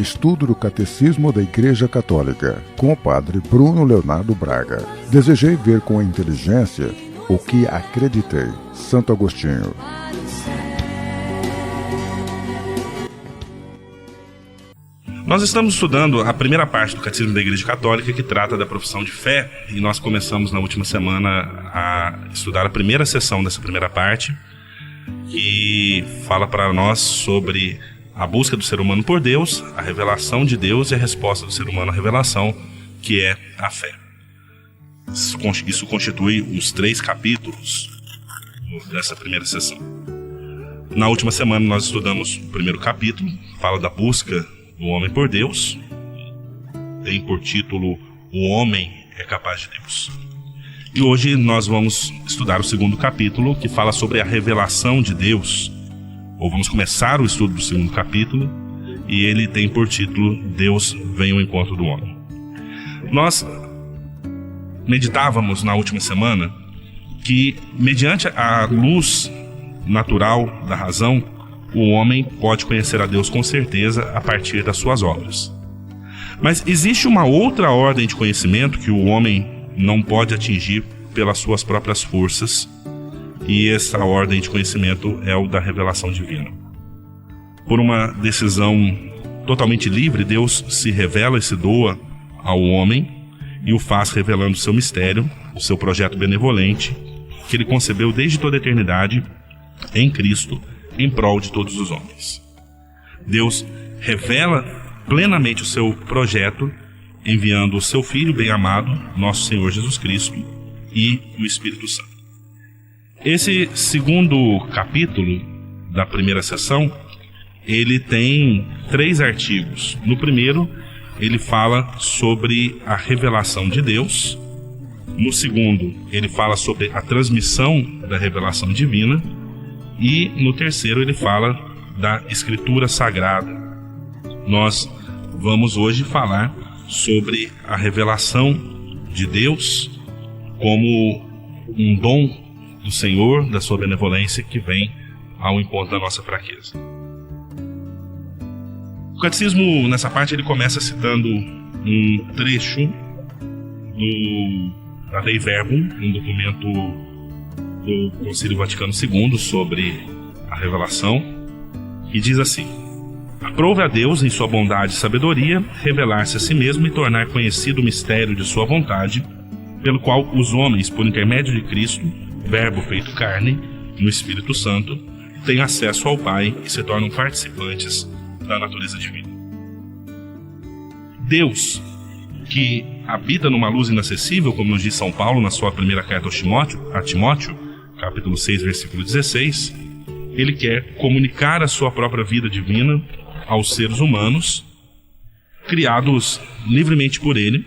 estudo do Catecismo da Igreja Católica, com o Padre Bruno Leonardo Braga. Desejei ver com a inteligência o que acreditei. Santo Agostinho. Nós estamos estudando a primeira parte do Catecismo da Igreja Católica, que trata da profissão de fé, e nós começamos na última semana a estudar a primeira sessão dessa primeira parte, que fala para nós sobre a busca do ser humano por Deus, a revelação de Deus e a resposta do ser humano à revelação, que é a fé. Isso constitui os 3 capítulos dessa primeira sessão. Na última semana nós estudamos o primeiro capítulo, fala da busca do homem por Deus, tem por título O Homem é Capaz de Deus. E hoje nós vamos estudar o segundo capítulo, que fala sobre a revelação de Deus, ou vamos começar o estudo do segundo capítulo, e ele tem por título Deus vem ao encontro do homem. Nós meditávamos na última semana que, mediante a luz natural da razão, o homem pode conhecer a Deus com certeza a partir das suas obras. Mas existe uma outra ordem de conhecimento que o homem não pode atingir pelas suas próprias forças, e essa ordem de conhecimento é o da revelação divina. Por uma decisão totalmente livre, Deus se revela e se doa ao homem e o faz revelando o seu mistério, o seu projeto benevolente, que ele concebeu desde toda a eternidade em Cristo, em prol de todos os homens. Deus revela plenamente o seu projeto, enviando o seu Filho bem-amado, nosso Senhor Jesus Cristo, e o Espírito Santo. Esse segundo capítulo da primeira sessão, ele tem 3 artigos. No primeiro, ele fala sobre a revelação de Deus. No segundo, ele fala sobre a transmissão da revelação divina. E no terceiro ele fala da Escritura Sagrada. Nós vamos hoje falar sobre a revelação de Deus como um dom do Senhor, da sua benevolência, que vem ao encontro da nossa fraqueza. O Catecismo, nessa parte, ele começa citando um trecho da Dei Verbum, um documento do Concílio Vaticano II sobre a revelação, e diz assim: aprove a Deus, em sua bondade e sabedoria, revelar-se a si mesmo e tornar conhecido o mistério de sua vontade, pelo qual os homens, por intermédio de Cristo, Verbo feito carne, no Espírito Santo, têm acesso ao Pai e se tornam participantes da natureza divina. Deus, que habita numa luz inacessível, como nos diz São Paulo na sua primeira carta a Timóteo, capítulo 6, versículo 16, ele quer comunicar a sua própria vida divina aos seres humanos, criados livremente por ele,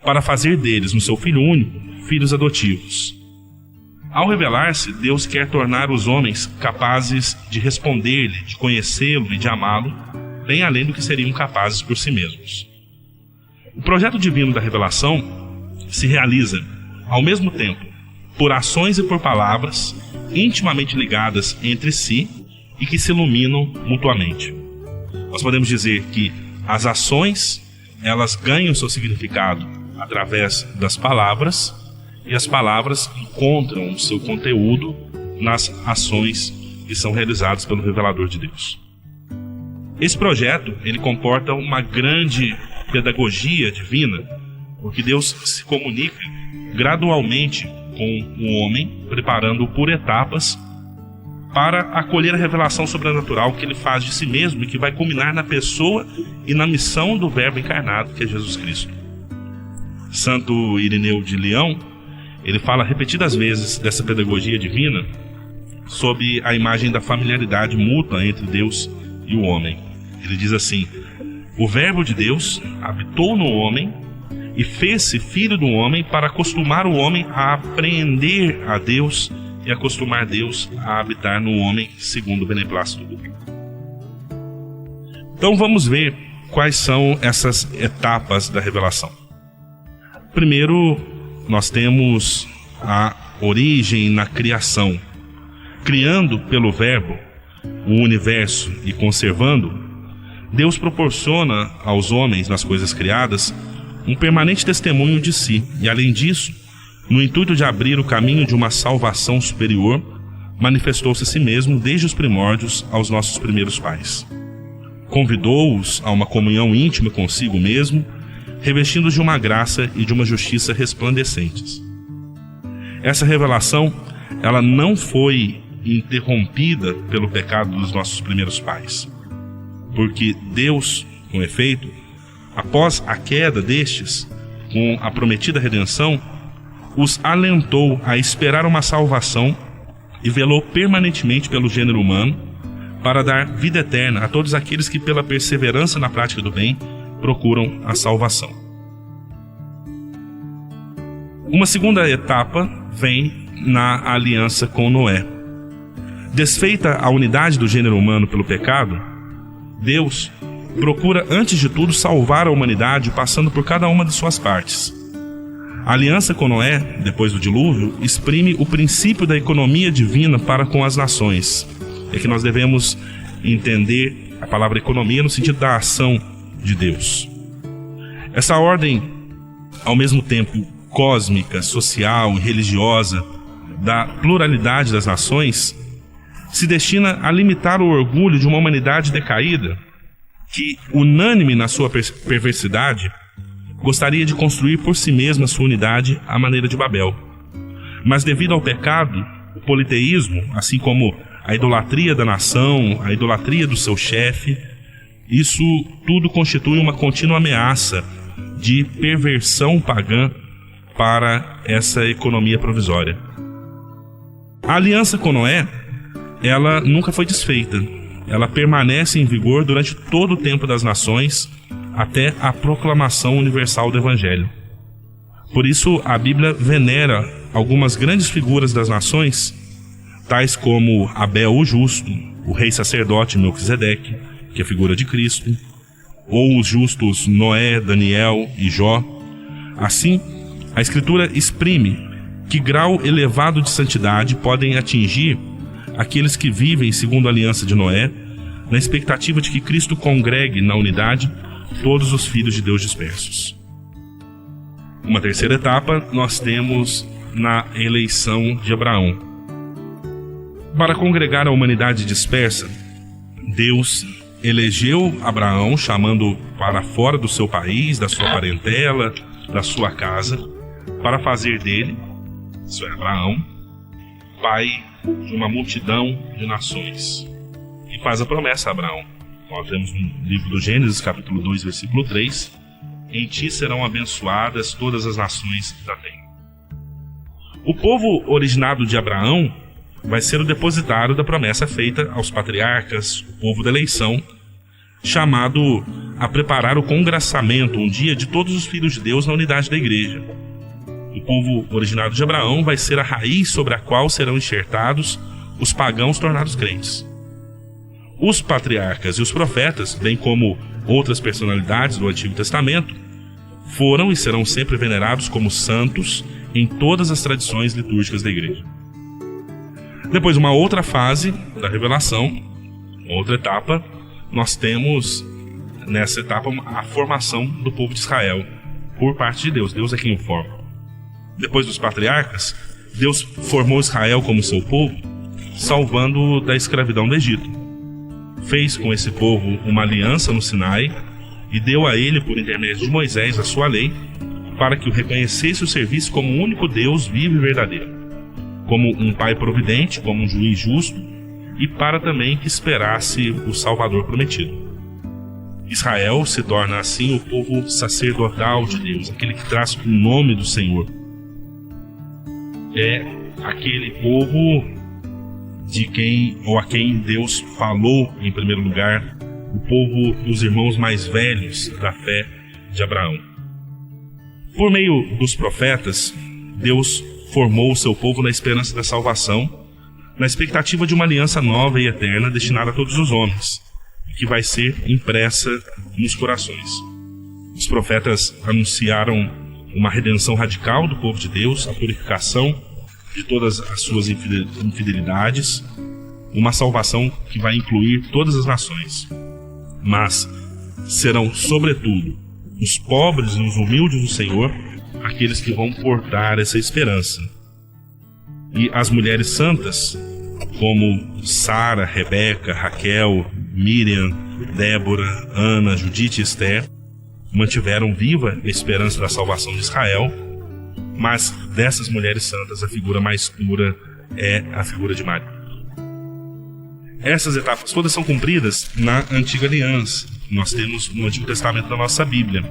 para fazer deles, no seu Filho único, filhos adotivos. Ao revelar-se, Deus quer tornar os homens capazes de responder-lhe, de conhecê-lo e de amá-lo, bem além do que seriam capazes por si mesmos. O projeto divino da revelação se realiza, ao mesmo tempo, por ações e por palavras intimamente ligadas entre si e que se iluminam mutuamente. Nós podemos dizer que as ações, elas ganham seu significado através das palavras, e as palavras encontram o seu conteúdo nas ações que são realizadas pelo revelador de Deus. Esse projeto, ele comporta uma grande pedagogia divina, porque Deus se comunica gradualmente com o homem, preparando-o por etapas para acolher a revelação sobrenatural que ele faz de si mesmo e que vai culminar na pessoa e na missão do Verbo encarnado, que é Jesus Cristo. Santo Irineu de Leão, ele fala repetidas vezes dessa pedagogia divina sob a imagem da familiaridade mútua entre Deus e o homem. Ele diz assim: o Verbo de Deus habitou no homem e fez-se filho do homem para acostumar o homem a apreender a Deus e acostumar Deus a habitar no homem segundo o beneplácito do Pai. Então vamos ver quais são essas etapas da revelação. Primeiro, nós temos a origem na criação. Criando pelo Verbo o universo e conservando, Deus proporciona aos homens, nas coisas criadas, um permanente testemunho de si, e além disso, no intuito de abrir o caminho de uma salvação superior, manifestou-se a si mesmo desde os primórdios aos nossos primeiros pais. Convidou-os a uma comunhão íntima consigo mesmo, revestindo-os de uma graça e de uma justiça resplandecentes. Essa revelação, ela não foi interrompida pelo pecado dos nossos primeiros pais, porque Deus, com efeito, após a queda destes, com a prometida redenção, os alentou a esperar uma salvação e velou permanentemente pelo gênero humano para dar vida eterna a todos aqueles que, pela perseverança na prática do bem, procuram a salvação. Uma segunda etapa vem na aliança com Noé. Desfeita a unidade do gênero humano pelo pecado, Deus procura, antes de tudo, salvar a humanidade passando por cada uma de suas partes. A aliança com Noé, depois do dilúvio, exprime o princípio da economia divina para com as nações. É que nós devemos entender a palavra economia no sentido da ação de Deus. Essa ordem, ao mesmo tempo cósmica, social e religiosa, da pluralidade das nações, se destina a limitar o orgulho de uma humanidade decaída que, unânime na sua perversidade, gostaria de construir por si mesma sua unidade à maneira de Babel. Mas devido ao pecado, o politeísmo, assim como a idolatria da nação, a idolatria do seu chefe, isso tudo constitui uma contínua ameaça de perversão pagã para essa economia provisória. A aliança com Noé, ela nunca foi desfeita. Ela permanece em vigor durante todo o tempo das nações, até a proclamação universal do Evangelho. Por isso, a Bíblia venera algumas grandes figuras das nações, tais como Abel o Justo, o rei sacerdote Melquisedeque, que é a figura de Cristo, ou os justos Noé, Daniel e Jó. Assim, a Escritura exprime que grau elevado de santidade podem atingir aqueles que vivem segundo a aliança de Noé, na expectativa de que Cristo congregue na unidade todos os filhos de Deus dispersos. Uma terceira etapa nós temos na eleição de Abraão. Para congregar a humanidade dispersa, Deus elegeu Abraão, chamando para fora do seu país, da sua parentela, da sua casa, para fazer dele, isso é Abraão, pai de uma multidão de nações. E faz a promessa a Abraão. Nós vemos no livro do Gênesis, capítulo 2, versículo 3, em ti serão abençoadas todas as nações da terra. O povo originado de Abraão vai ser o depositário da promessa feita aos patriarcas, o povo da eleição, chamado a preparar o congraçamento um dia de todos os filhos de Deus na unidade da igreja. O povo originado de Abraão vai ser a raiz sobre a qual serão enxertados os pagãos tornados crentes. Os patriarcas e os profetas, bem como outras personalidades do Antigo Testamento, foram e serão sempre venerados como santos em todas as tradições litúrgicas da igreja. Depois, uma outra fase da revelação, outra etapa, nós temos nessa etapa a formação do povo de Israel por parte de Deus. Deus é quem o forma. Depois dos patriarcas, Deus formou Israel como seu povo, salvando-o da escravidão do Egito. Fez com esse povo uma aliança no Sinai e deu a ele, por intermédio de Moisés, a sua lei, para que o reconhecesse e o servisse como o único Deus vivo e verdadeiro, como um pai providente, como um juiz justo, e para também que esperasse o Salvador prometido. Israel se torna assim o povo sacerdotal de Deus, aquele que traz o nome do Senhor. É aquele povo de quem ou a quem Deus falou em primeiro lugar, o povo dos irmãos mais velhos da fé de Abraão. Por meio dos profetas, Deus formou o seu povo na esperança da salvação, na expectativa de uma aliança nova e eterna destinada a todos os homens, que vai ser impressa nos corações. Os profetas anunciaram uma redenção radical do povo de Deus, a purificação de todas as suas infidelidades, uma salvação que vai incluir todas as nações. mas serão, sobretudo, os pobres e os humildes do Senhor aqueles que vão portar essa esperança. E as mulheres santas, como Sara, Rebeca, Raquel, Miriam, Débora, Ana, Judite e Esther, mantiveram viva a esperança da salvação de Israel, mas dessas mulheres santas a figura mais pura é a figura de Maria. Essas etapas todas são cumpridas na Antiga Aliança, nós temos no Antigo Testamento da nossa Bíblia.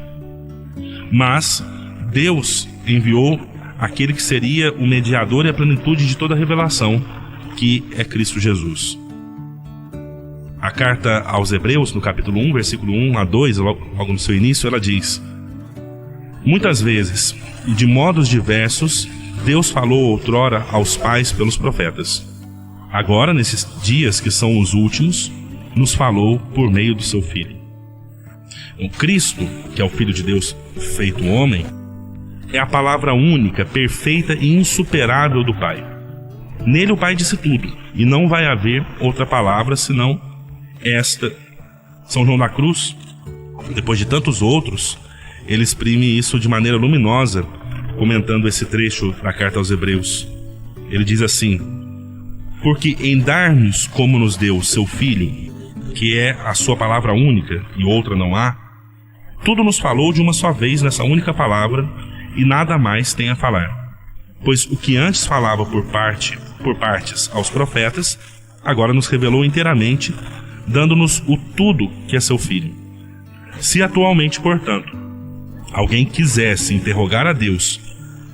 Mas Deus enviou aquele que seria o mediador e a plenitude de toda a revelação, que é Cristo Jesus. A carta aos Hebreus, no capítulo 1, versículo 1 a 2, logo no seu início, ela diz: muitas vezes, e de modos diversos, Deus falou outrora aos pais pelos profetas. Agora, nesses dias que são os últimos, nos falou por meio do seu Filho. O Cristo, que é o Filho de Deus feito homem, é a palavra única, perfeita e insuperável do Pai. Nele o Pai disse tudo, e não vai haver outra palavra senão esta. São João da Cruz, depois de tantos outros, ele exprime isso de maneira luminosa, comentando esse trecho da carta aos Hebreus. Ele diz assim: porque em dar-nos como nos deu o seu Filho, que é a sua palavra única e outra não há, tudo nos falou de uma só vez nessa única palavra, e nada mais tem a falar. Pois o que antes falava por partes aos profetas, agora nos revelou inteiramente, dando-nos o tudo que é seu Filho. Se atualmente, portanto, alguém quisesse interrogar a Deus,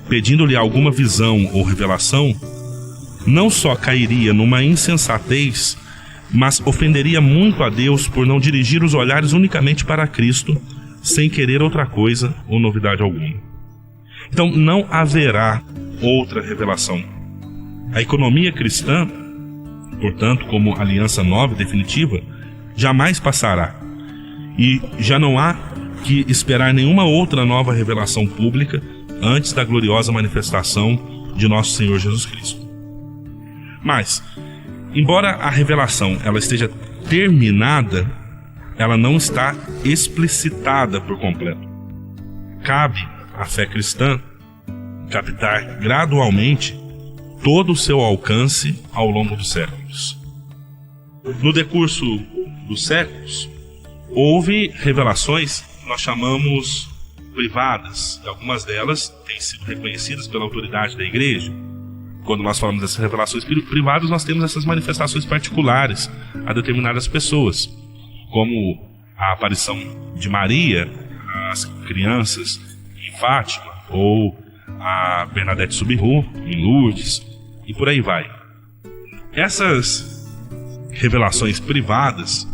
pedindo-lhe alguma visão ou revelação, não só cairia numa insensatez, mas ofenderia muito a Deus por não dirigir os olhares unicamente para Cristo, sem querer outra coisa ou novidade alguma. Então não haverá outra revelação. A economia cristã, portanto, como aliança nova e definitiva, jamais passará. E já não há que esperar nenhuma outra nova revelação pública antes da gloriosa manifestação de nosso Senhor Jesus Cristo. Mas, embora a revelação ela esteja terminada, ela não está explicitada por completo. Cabe à fé cristã captar gradualmente todo o seu alcance ao longo dos séculos. No decurso dos séculos, houve revelações que nós chamamos privadas, e algumas delas têm sido reconhecidas pela autoridade da Igreja. Quando nós falamos dessas revelações privadas, nós temos essas manifestações particulares a determinadas pessoas, como a aparição de Maria às crianças em Fátima, ou a Bernadette Soubirous em Lourdes, e por aí vai. Essas revelações privadas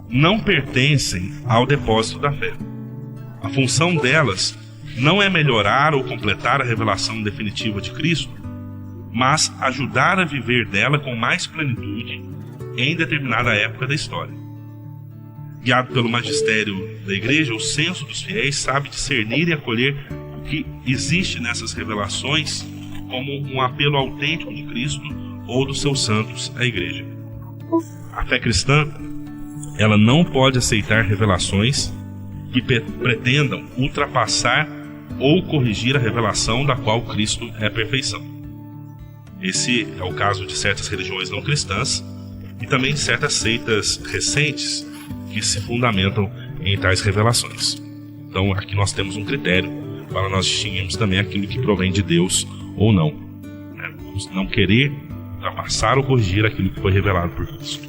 não pertencem ao depósito da fé. A função delas não é melhorar ou completar a revelação definitiva de Cristo, mas ajudar a viver dela com mais plenitude em determinada época da história. Guiado pelo magistério da Igreja, o senso dos fiéis sabe discernir e acolher o que existe nessas revelações como um apelo autêntico de Cristo ou dos seus santos à Igreja. A fé cristã, ela não pode aceitar revelações que pretendam ultrapassar ou corrigir a revelação da qual Cristo é a perfeição. Esse é o caso de certas religiões não cristãs e também de certas seitas recentes que se fundamentam em tais revelações. Então aqui nós temos um critério para nós distinguirmos também aquilo que provém de Deus ou não. Vamos não querer ultrapassar ou corrigir aquilo que foi revelado por Cristo.